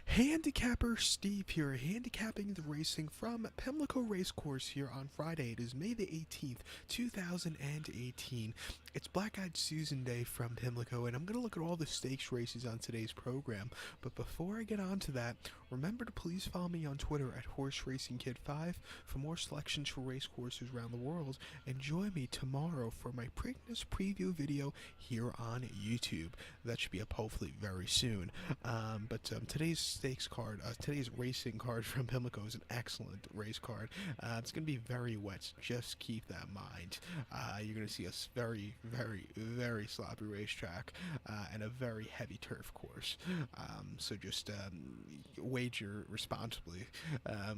Handicapper Steve here, handicapping the racing from Pimlico Racecourse here on Friday. It is May the 18th, 2018. It's Black Eyed Susan Day from Pimlico, and I'm going to look at all the stakes races on today's program. But before I get on to that, remember to please follow me on Twitter at HorseRacingKid5 for more selections for racecourses around the world, and join me tomorrow for my Preakness preview video here on YouTube. That should be up hopefully very soon. Today's stakes card, today's racing card from Pimlico is an excellent race card. It's going to be very wet, so just keep that in mind. You're going to see a very sloppy racetrack and a very heavy turf course. So just wager responsibly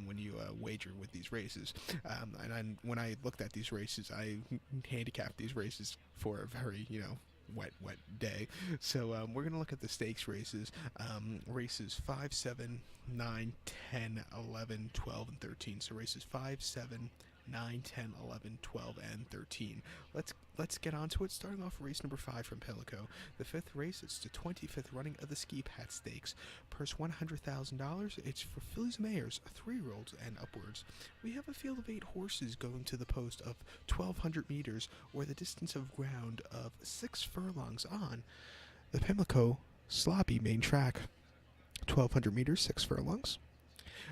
when you wager with these races. When I looked at these races, I handicapped these races for a very, wet day. So we're going to look at the stakes races. Races 5, 7, 9, 10, 11, 12, and 13. So races 5, 7, 9, 10, 11, 12, and 13. Let's get on to it, starting off race number 5 from Pimlico. The 5th race, it's the 25th running of the Ski Pat Stakes. Purse $100,000. It's for fillies and mares, 3-year-olds and upwards. We have a field of 8 horses going to the post of 1,200 meters, or the distance of ground of 6 furlongs on the Pimlico sloppy main track. 1,200 meters, 6 furlongs.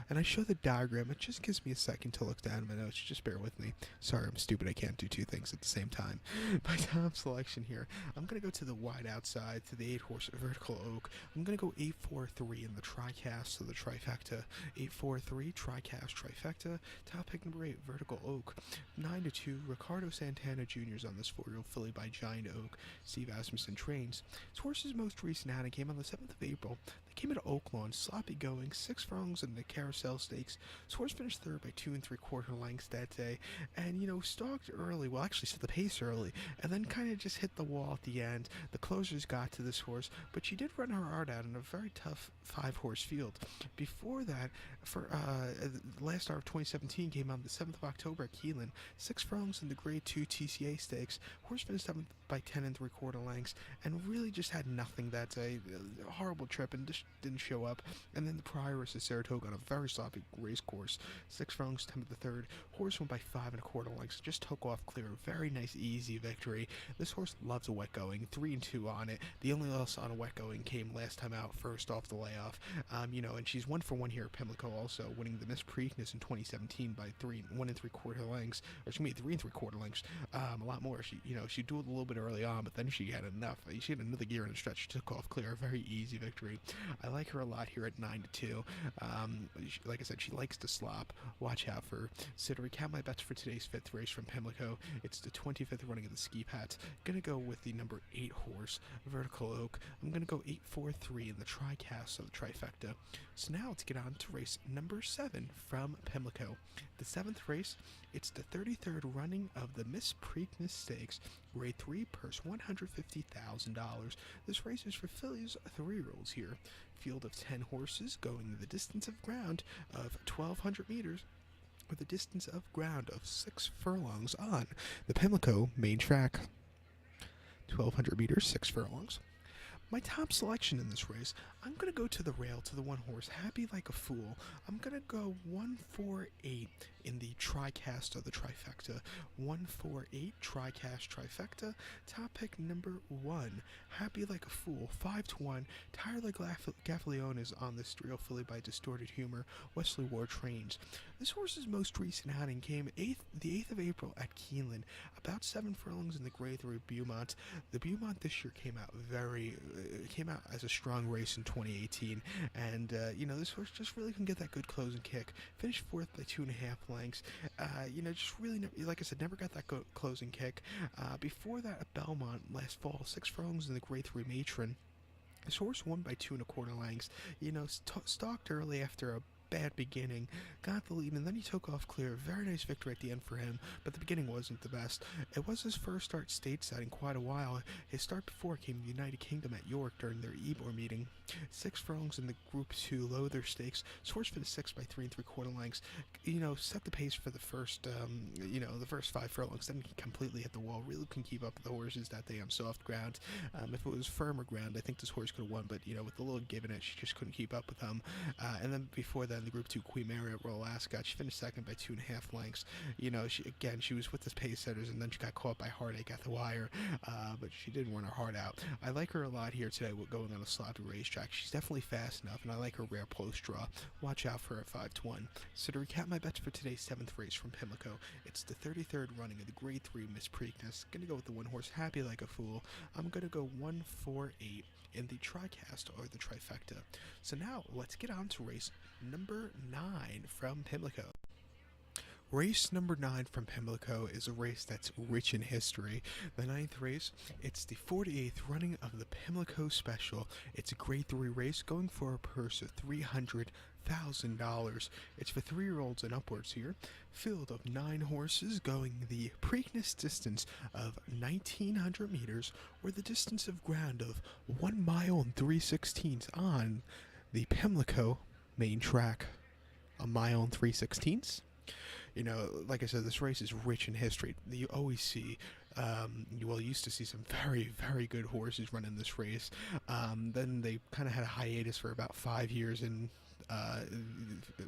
And I show the diagram. It just gives me a second to look down at my notes. Just bear with me. Sorry, I'm stupid. I can't do 2 things at the same time. My top selection here, I'm going to go to the wide outside, to the 8-horse Vertical Oak. I'm going to go 8-4-3 in the tri-cast, so the trifecta. 8-4-3, tri-cast, trifecta. Top pick number 8, Vertical Oak. 9-2, Ricardo Santana Jr. is on this 4-year-old filly by Giant Oak. Steve Asmussen trains. This horse's most recent outing came on the 7th of April. They came at Oak Lawn, sloppy going, 6 furlongs in the Carousel Stakes. This horse finished 3rd by 2 3/4 lengths that day, and stalked early. Well, actually set the pace early, and then kind of just hit the wall at the end. The closers got to this horse, but she did run her heart out in a very tough 5-horse field. Before that, for the last start of 2017 came on the 7th of October at Keelan. 6 furlongs in the Grade 2 TCA Stakes. Horse finished 7th by 10 3/4 lengths, and really just had nothing that day. A horrible trip and just didn't show up. And then the Prioress of Saratoga on a very sloppy race course. 6 furlongs, 10th the 3rd. Horse went by 5 1/4 lengths. Just took off clear. Very nice, easy victory. This horse loves a wet going. 3-2 on it. The only loss on a wet going came last time out, first off the layoff. And she's 1 for 1 here at Pimlico, also winning the Miss Preakness in 2017 by 1 3/4 lengths. Or she made 3 3/4 lengths. A lot more. She dueled a little bit early on, but then she had enough. She had another gear in the stretch. She took off clear. Very easy victory. I like her a lot here at 9-2. Like I said, she likes to slop. Watch out for her. So to recap my bets for today's 5th race from Pimlico, it's the 25th running of the Ski Pats. Gonna go with the number 8 horse, Vertical Oak. I'm gonna go 8-4-3 in the tri-cast of the trifecta. So now let's get on to race number 7 from Pimlico. The 7th race, it's the 33rd running of the Miss Preakness Stakes. Grade 3, purse $150,000. This race is for fillies, 3-year-olds here. Field of 10 horses going the distance of ground of 1,200 meters, with a distance of ground of 6 furlongs on the Pimlico main track. 1,200 meters, 6 furlongs. My top selection in this race, I'm going to go to the rail, to the 1 horse, Happy Like a Fool. I'm going to go 1-4-8 in the tri-cast of the trifecta. 1-4-8, tri-cast, trifecta. Top pick number 1, Happy Like a Fool, 5-1. Tired Like Gaffalione is on this 3-year-old filly by Distorted Humor. Wesley Ward trains. This horse's most recent outing came the 8th of April at Keelan. About 7 furlongs in the Grade 3 Beaumont. The Beaumont this year came out as a strong race in 2018, and this horse just really couldn't get that good closing kick. Finished 4th by 2.5 lengths. Just really, like I said, never got that closing kick. Before that at Belmont last fall, 6 furlongs in the Grade 3 Matron. This horse won by 2 1/4 lengths. Stalked early after a bad beginning, got the lead, and then he took off clear. Very nice victory at the end for him, but the beginning wasn't the best. It was his first start stateside in quite a while. His start before came in the United Kingdom at York during their Ebor meeting. 6 furlongs in the Group 2 low their stakes. Source finished 6 by 3 3/4 lengths. Set the pace for the first, the first 5 furlongs. Then he completely hit the wall. Really couldn't keep up with the horses that day on soft ground. If it was firmer ground, I think this horse could have won, but with a little give in it, she just couldn't keep up with him. And then before that, in the Group 2 Queen Mary at Royal Ascot, she finished second by 2.5 lengths. She was with the pace setters, and then she got caught by Heartache at the wire, but she did run her heart out. I like her a lot here today with going on a sloppy racetrack. She's definitely fast enough, and I like her rare post draw. Watch out for her at 5-1. So to recap my bets for today's 7th race from Pimlico, it's the 33rd running of the Grade 3 Miss Preakness. Gonna go with the one horse Happy Like a Fool. I'm gonna go 1-4-8 in the TriCast or the trifecta. So now let's get on to race number 9 from Pimlico. Race number 9 from Pimlico is a race that's rich in history. The 9th race, it's the 48th running of the Pimlico Special. It's a Grade 3 race going for a purse of $300,000. It's for 3-year-olds and upwards here. Field of 9 horses going the Preakness distance of 1,900 meters or the distance of ground of 1 mile and 3/16 on the Pimlico main track. A mile and 3/16? Like I said, this race is rich in history. You always see, you used to see some very, very good horses running this race. Then they kind of had a hiatus for about 5 years, and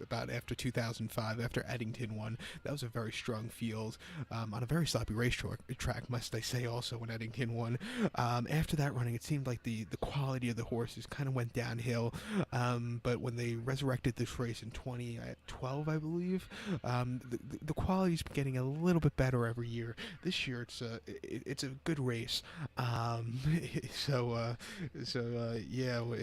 about after 2005, after Eddington won. That was a very strong field on a very sloppy racetrack, must I say, also when Eddington won. After that running, it seemed like the quality of the horses kind of went downhill, but when they resurrected this race in 2012, I believe, the quality's getting a little bit better every year. This year, it's a good race.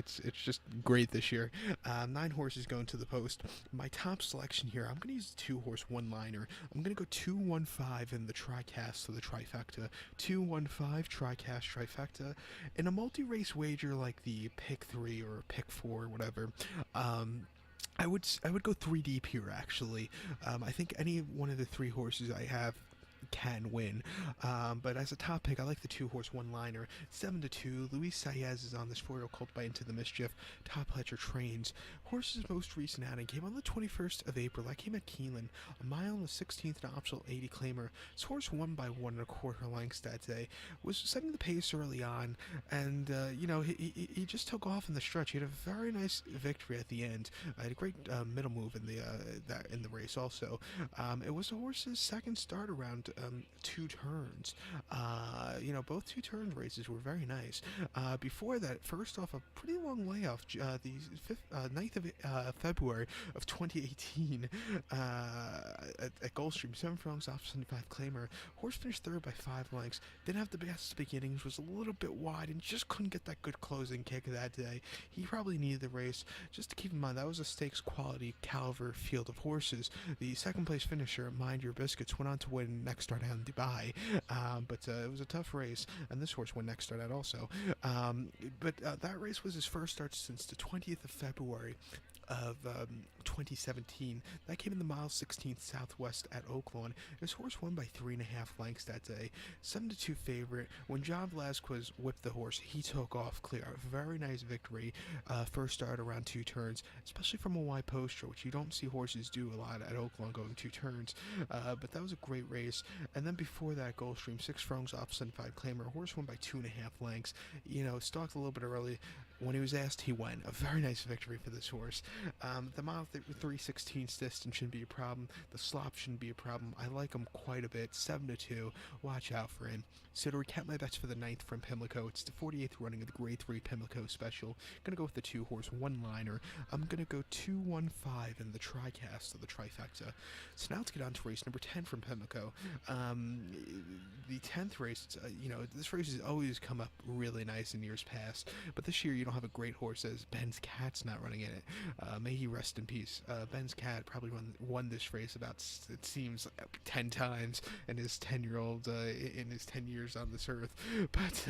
It's just great this year. 9 horses going to the post. My top selection here, I'm going to use the 2-horse one-liner. I'm going to go 2-1-5 in the TriCast, so the trifecta. 2-1-5 TriCast trifecta. In a multi-race wager like the pick 3 or pick 4 or whatever, I would go 3 deep here, actually. I think any one of the 3 horses I have can win, but as a top pick, I like the 2-horse one-liner. 7-2. Luis Saez is on this 4-year-old colt by Into the Mischief. Top Pletcher trains. Horse's most recent outing came on the 21st of April. That came at Keeneland, a mile and the 16th and optional 80 claimer. This horse won by 1 1/4 lengths that day. Was setting the pace early on, and he just took off in the stretch. He had a very nice victory at the end. Had a great middle move in the race also. It was the horse's second start around 2 turns. Both 2-turn races were very nice. Before that, first off, a pretty long layoff, the 9th of February of 2018 at Gulfstream, 7 furlongs off 75 claimer. Horse finished 3rd by 5 lengths. Didn't have the best beginnings, was a little bit wide, and just couldn't get that good closing kick that day. He probably needed the race. Just to keep in mind, that was a stakes quality caliber field of horses. The second place finisher, Mind Your Biscuits, went on to win next start out in Dubai, but it was a tough race, and this horse won next start out also. That race was his first start since the 20th of February of 2017. That came in the mile 16th southwest at Oaklawn. His horse won by 3.5 lengths that day. 7-2 favorite. When John Velazquez whipped the horse, he took off clear. A very nice victory. First start around 2 turns, especially from a wide poster, which you don't see horses do a lot at Oaklawn going 2 turns. But that was a great race. And then before that, Gulfstream, 6 furlongs off 75 claimer. Horse won by 2.5 lengths. Stalked a little bit early. When he was asked, he went. A very nice victory for this horse. The mile 3/16 distance shouldn't be a problem. The slop shouldn't be a problem. I like him quite a bit. 7-2. Watch out for him. So to recap my bets for the 9th from Pimlico, it's the 48th running of the Grade 3 Pimlico Special. Gonna go with the 2-horse one-liner. I'm gonna go 2-1-5 in the TriCast of the trifecta. So now let's get on to race number 10 from Pimlico. The 10th race, this race has always come up really nice in years past, but this year you don't have a great horse as Ben's Cat's not running in it. May he rest in peace. Ben's Cat probably won this race about, it seems, 10 times in his 10 years on this earth. But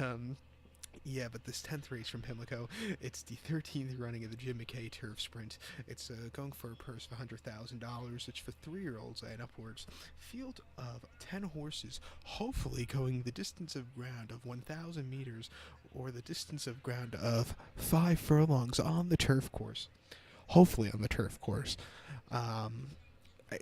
Yeah, but this 10th race from Pimlico, it's the 13th running of the Jim McKay Turf Sprint. It's going for a purse of $100,000. It's for 3-year-olds and upwards. Field of 10 horses, hopefully going the distance of ground of 1,000 meters or the distance of ground of 5 furlongs on the turf course. Hopefully on the turf course. Um,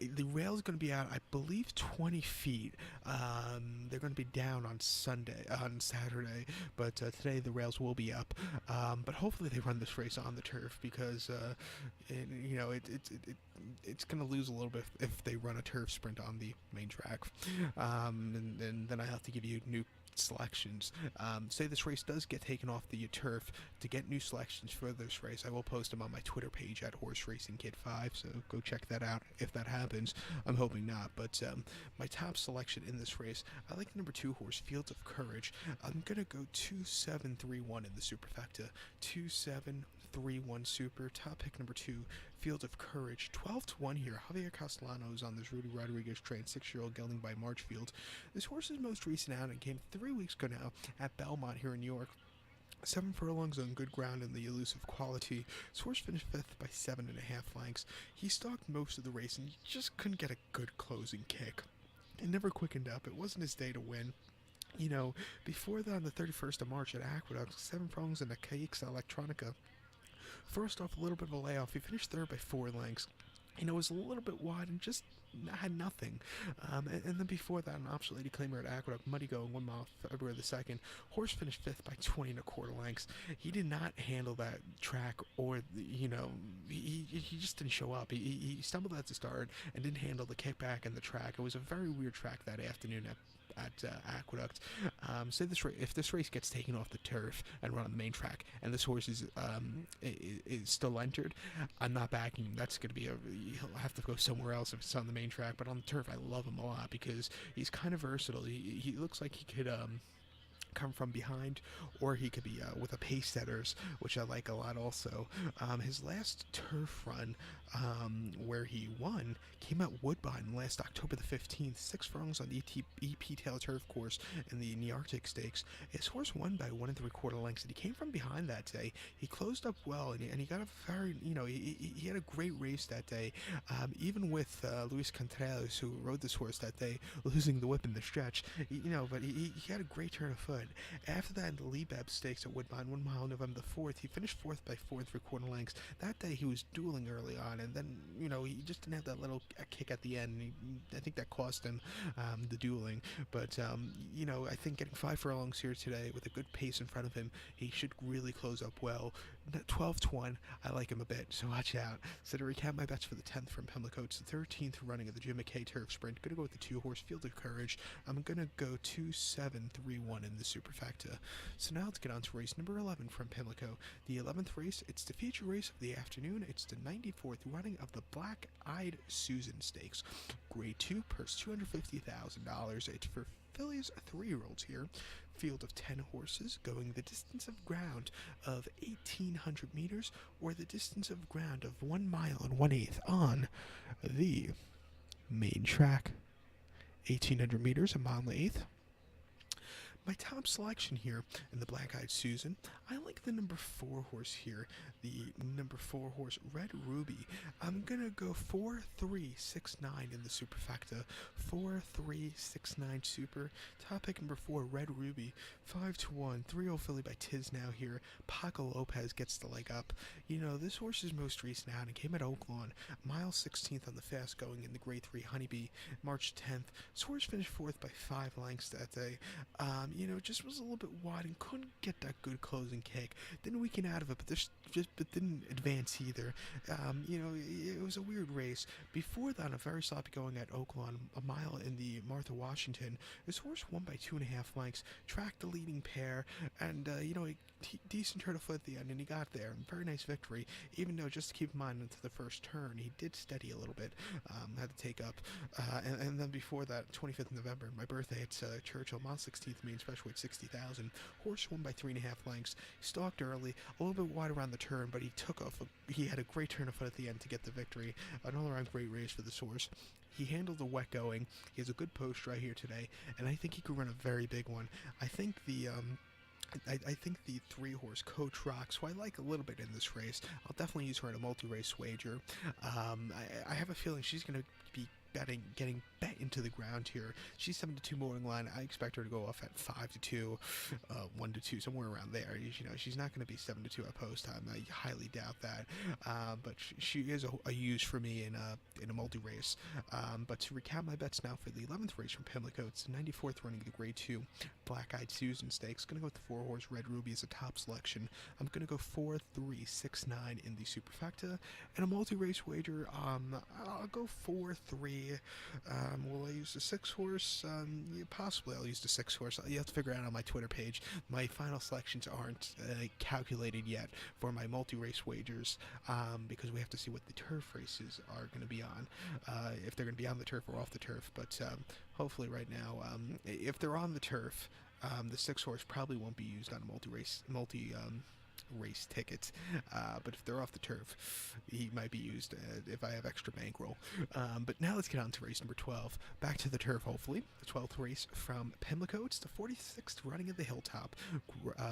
the rail is going to be out, I believe, 20 feet. They're going to be down on Saturday, but today the rails will be up. But hopefully they run this race on the turf because, it's going to lose a little bit if they run a turf sprint on the main track. And then I have to give you new selections. Say this race does get taken off the turf. To get new selections for this race, I will post them on my Twitter page at Horse Racing Kid 5, so go check that out if that happens. I'm hoping not, but my top selection in this race, I like the number 2 horse, Fields of Courage. I'm going to go 2-7-3-1 in the superfecta. 2-7-3-1 super. Top pick number 2, Fields of Courage. 12-1 here. Javier Castellanos on this Rudy Rodriguez trained 6-year-old gelding by Marchfield. This horse's most recent outing came 3 weeks ago now at Belmont here in New York. 7 furlongs on good ground in the elusive quality. His horse finished 5th by 7.5 lengths. He stalked most of the race and just couldn't get a good closing kick. It never quickened up. It wasn't his day to win. Before that, on the 31st of March at Aqueduct, 7 furlongs in the KX Electronica. First off, a little bit of a layoff. He finished 3rd by 4 lengths. It was a little bit wide and just had nothing. And then before that, an Option Lady Claimer at Aqueduct, Muddy going 1 mile, February the 2nd. Horse finished 5th by 20.25 lengths. He did not handle that track, or, he just didn't show up. He stumbled at the start and didn't handle the kickback and the track. It was a very weird track that afternoon at Aqueduct. If this race gets taken off the turf and run on the main track, and this horse is still entered, I'm not backing him. That's going to be he'll have to go somewhere else if it's on the main track. But on the turf, I love him a lot because he's kind of versatile. He looks like he could come from behind, or he could be with a pace setters, which I like a lot also. His last turf run, where he won, came at Woodbine last October the 15th, 6 furlongs on the EP Tail Turf Course in the Nearctic Stakes. His horse won by 1 3/4 lengths, and he came from behind that day. He closed up well, and he got a very, he had a great race that day, even with Luis Contreras, who rode this horse that day, losing the whip in the stretch, but he had a great turn of foot. After that, in the Liebeb Stakes at Woodbine, 1 mile, November the 4th, he finished 4th by 4 3/4 lengths. That day he was dueling early on, and then, he just didn't have that little kick at the end. I think that cost him the dueling. But, I think getting 5 furlongs here today with a good pace in front of him, he should really close up well. 12-1, I like him a bit, so watch out. So to recap my bets for the 10th from Pimlico, it's the 13th running of the Jim McKay Turf Sprint. Going to go with the 2 horse, Field of Courage. I'm going to go 2-7-3-1 in the superfecta. So now let's get on to race number 11 from Pimlico. The 11th race, it's the feature race of the afternoon. It's the 94th running of the Black-Eyed Susan Stakes. Grade 2, purse $250,000. It's for fillies, 3-year-olds here. Field of 10 horses going the distance of ground of 1,800 meters, or the distance of ground of 1 mile and 1/8 on the main track. 1,800 meters, 1 mile and 1/8. My top selection here in the Black-Eyed Susan, I like the number 4 horse here, the number 4 horse, Red Ruby. I'm going to go 4-3-6-9 in the superfecta. 4-3-6-9 super. Top pick number 4, Red Ruby. 5-1, 3-0 filly by Tiz now here. Paco Lopez gets the leg up. This horse's most recent outing came at Oaklawn, mile 16th on the fast going in the grade 3 Honeybee, March 10th. This horse finished 4th by 5 lengths that day. Just was a little bit wide and couldn't get that good closing kick. Didn't weaken out of it, but didn't advance either. It was a weird race. Before that, a very sloppy going at Oaklawn, a mile in the Martha Washington. This horse won by 2.5 lengths, tracked the leading pair, and decent turn of foot at the end, and he got there. Very nice victory, even though, just to keep in mind, into the first turn, he did steady a little bit, had to take up. And then before that, 25th of November, my birthday, it's Churchill, mile 16th, mean special weight 60,000. Horse won by 3.5 lengths. Stalked early, a little bit wide around the turn, but he took off. He had a great turn of foot at the end to get the victory. An all-around great race for this horse. He handled the wet going. He has a good post right here today, and I think he could run a very big one. I think the I think the 3-horse Coach Rock, who I like a little bit in this race. I'll definitely use her in a multi-race wager. I have a feeling she's going to be getting bet into the ground here. She's 7-2 morning line. I expect her to go off at 5-2, 1-2, somewhere around there. She's not going to be 7-2 at post time. I highly doubt that. But she is a use for me in a multi race. But to recap my bets now for the 11th race from Pimlico, it's the 94th running of the Grade 2 Black Eyed Susan Stakes. Going to go with the 4-horse Red Ruby as a top selection. I'm going to go 4, 3, 6, 9 in the superfecta. And a multi race wager, I'll go 4, 3. Will I use the 6-horse? Yeah, possibly I'll use the 6-horse. You have to figure out on my Twitter page. My final selections aren't calculated yet for my multi-race wagers because we have to see what the turf races are going to be on. If they're going to be on the turf or off the turf. But hopefully right now, if they're on the turf, the 6-horse probably won't be used on a race tickets, but if they're off the turf, he might be used if I have extra bankroll. But now let's get on to race number 12. Back to the turf, hopefully. The 12th race from Pimlico. It's the 46th running of the Hilltop.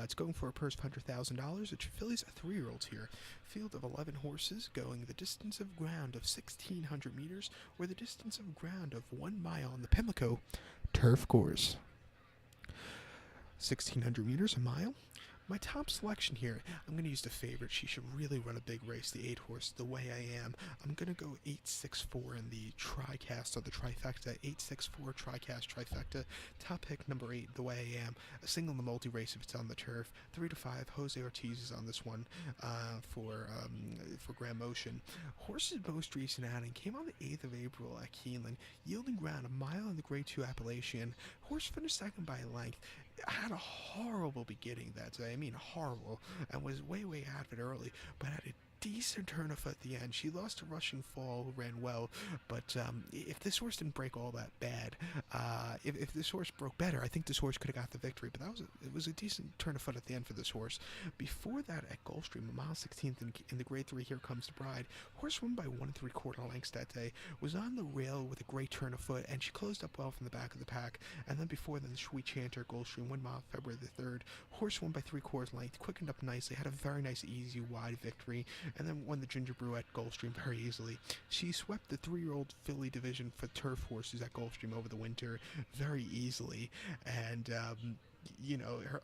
It's going for a purse of $100,000. It's fillies 3-year-olds here. Field of 11 horses going the distance of ground of 1,600 meters or the distance of ground of 1 mile on the Pimlico turf course. 1,600 meters, a mile. My top selection here, I'm going to use the favorite. She should really run a big race, the 8-horse, The Way I Am. I'm going to go 8-6-4 in the TriCast or the trifecta. 8-6-4 TriCast trifecta. Top pick number 8, The Way I Am. A single in the multi-race if it's on the turf. 3-5, Jose Ortiz is on this one for Grand Motion. Horse's most recent outing came on the 8th of April at Keeneland, yielding ground a mile in the Grade 2 Appalachian. Horse finished second by a length. Had a horrible beginning that day. I mean, horrible, and was way out of it early, but had a decent turn of foot at the end. She lost a rushing fall, ran well, but if this horse didn't break all that bad, if this horse broke better, I think this horse could have got the victory. But it was a decent turn of foot at the end for this horse. Before that, at Gulfstream, a mile 16th in the Grade 3, Here Comes the Bride, horse won by 1 3/4 lengths that day. Was on the rail with a great turn of foot, and she closed up well from the back of the pack. And then before then, the Sweet Chanter at Gulfstream, 1 mile, February the 3rd. Horse won by 3/4 length, quickened up nicely, had a very nice, easy, wide victory, and then won the Ginger Brew at Gulfstream very easily. She swept the 3-year-old filly division for turf horses at Gulfstream over the winter very easily, and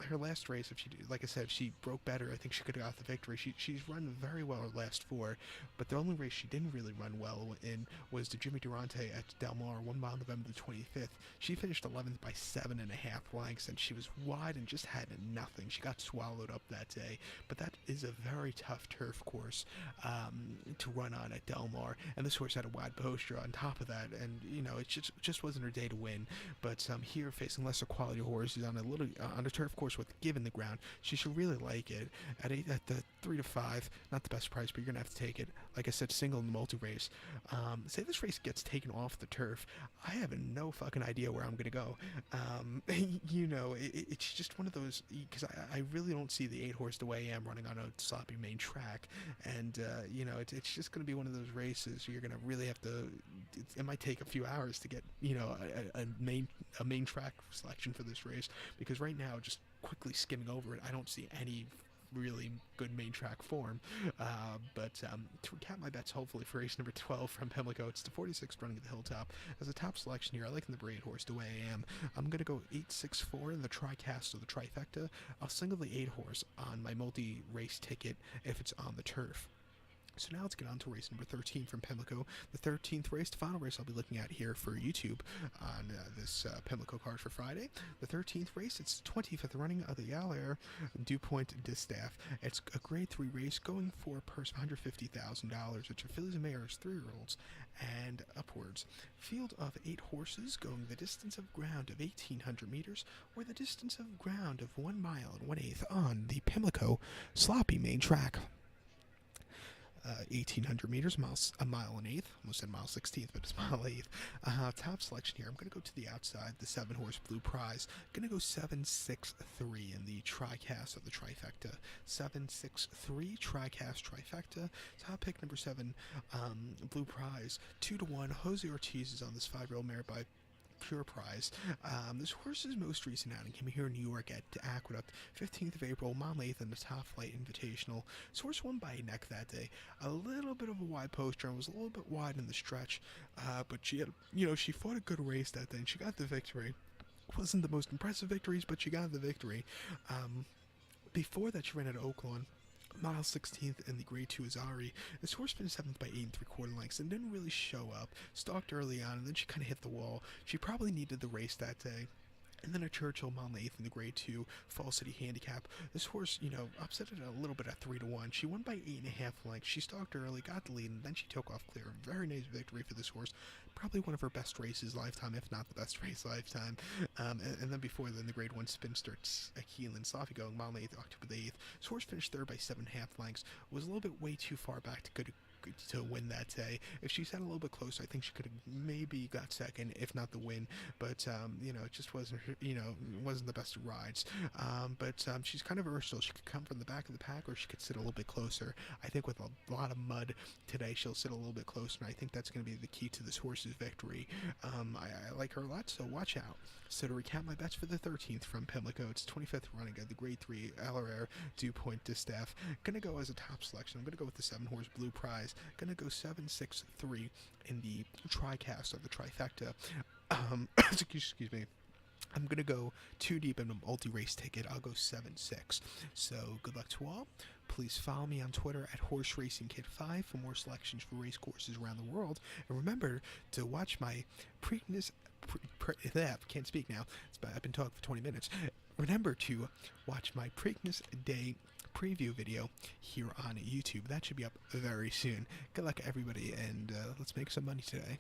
her last race, if she, like I said, she broke better, I think she could have got the victory. She's run very well her last 4, but the only race she didn't really run well in was the Jimmy Durante at Del Mar, 1 mile, November the 25th. She finished 11th by 7.5 lengths, and she was wide and just had nothing. She got swallowed up that day, but that is a very tough turf course to run on at Del Mar, and this horse had a wide poster on top of that, and it just wasn't her day to win. But here, facing lesser quality horses on a turf course with given the ground, she should really like it at the 3-5. Not the best price, but you're gonna have to take it. Like I said, single in the multi race. Say this race gets taken off the turf, I have no fucking idea where I'm gonna go. It's just one of those, because I really don't see the 8-horse The Way I Am running on a sloppy main track, and it's just gonna be one of those races where you're gonna really have to. It might take a few hours to get a main track selection for this race, because right now, just quickly skimming over it, I don't see any really good main track form. But to recap my bets, hopefully, for race number 12 from Pimlico, it's the 46th running of the Hilltop. As a top selection here, I like the number 8-horse, The Way I Am. I'm going to go 8-6-4 in the TriCast or the trifecta. I'll single the 8-horse on my multi-race ticket if it's on the turf. So now let's get on to race number 13 from Pimlico. The 13th race, the final race I'll be looking at here for YouTube on this Pimlico card for Friday. The 13th race, it's the 25th running of the Yaller DuPont Distaff. It's a Grade 3 race going for a purse of $150,000. It's for fillies and mares, 3-year-olds, and upwards. Field of 8 horses going the distance of ground of 1,800 meters or the distance of ground of 1 mile and 1/8 on the Pimlico sloppy main track. 1,800 meters, a mile and 1/8. Almost said mile 16th, but it's mile 1/8. Top selection here. I'm going to go to the outside, the 7-horse Blue Prize. Going to go 7-6-3 in the TriCast of the trifecta. 7-6-3 TriCast trifecta. Top pick number 7, Blue Prize. 2-1. Jose Ortiz is on this 5-year-old mare by pure prize. This horse's most recent outing came here in New York at Aqueduct, 15th of April, mile 8th in the Top Flight Invitational. This horse won by a neck that day. A little bit of a wide poster and was a little bit wide in the stretch, but she had, she fought a good race that day and she got the victory. Wasn't the most impressive victories, but she got the victory. Before that, she ran at Oaklawn, mile 16th in the Grade 2 Azari. This horse finished 7th by 8 3/4 lengths and didn't really show up. Stalked early on, and then she kind of hit the wall. She probably needed the race that day. And then a Churchill mile 8th in the Grade 2 Fall City Handicap. This horse, upset it a little bit at 3-1. She won by 8.5 lengths. She stalked early, got the lead, and then she took off clear. Very nice victory for this horse. Probably one of her best races lifetime, if not the best race lifetime. And then before then, the Grade 1 Spinster Keelan Sloppy going mile 8th, October the 8th. This horse finished third by 7.5 lengths. Was a little bit way too far back to win that day. If she sat a little bit closer, I think she could have maybe got second, if not the win. But it just wasn't wasn't the best of rides. But she's kind of versatile. She could come from the back of the pack, or she could sit a little bit closer. I think with a lot of mud today, she'll sit a little bit closer, and I think that's going to be the key to this horse's victory. I like her a lot, so watch out. So to recap my bets for the 13th from Pimlico, it's 25th running at the Grade 3 LRR DuPont Distaff. Gonna go as a top selection. I'm gonna go with the 7-horse Blue Prize. Gonna go 7-6-3 in the TriCast, or the trifecta. Excuse me. I'm going to go too deep in a multi-race ticket. I'll go 7-6. So good luck to all. Please follow me on Twitter at HorseRacingKid5 for more selections for race courses around the world. And remember to watch my can't speak now. I've been talking for 20 minutes. Remember to watch my Preakness Day preview video here on YouTube. That should be up very soon. Good luck, everybody, and let's make some money today.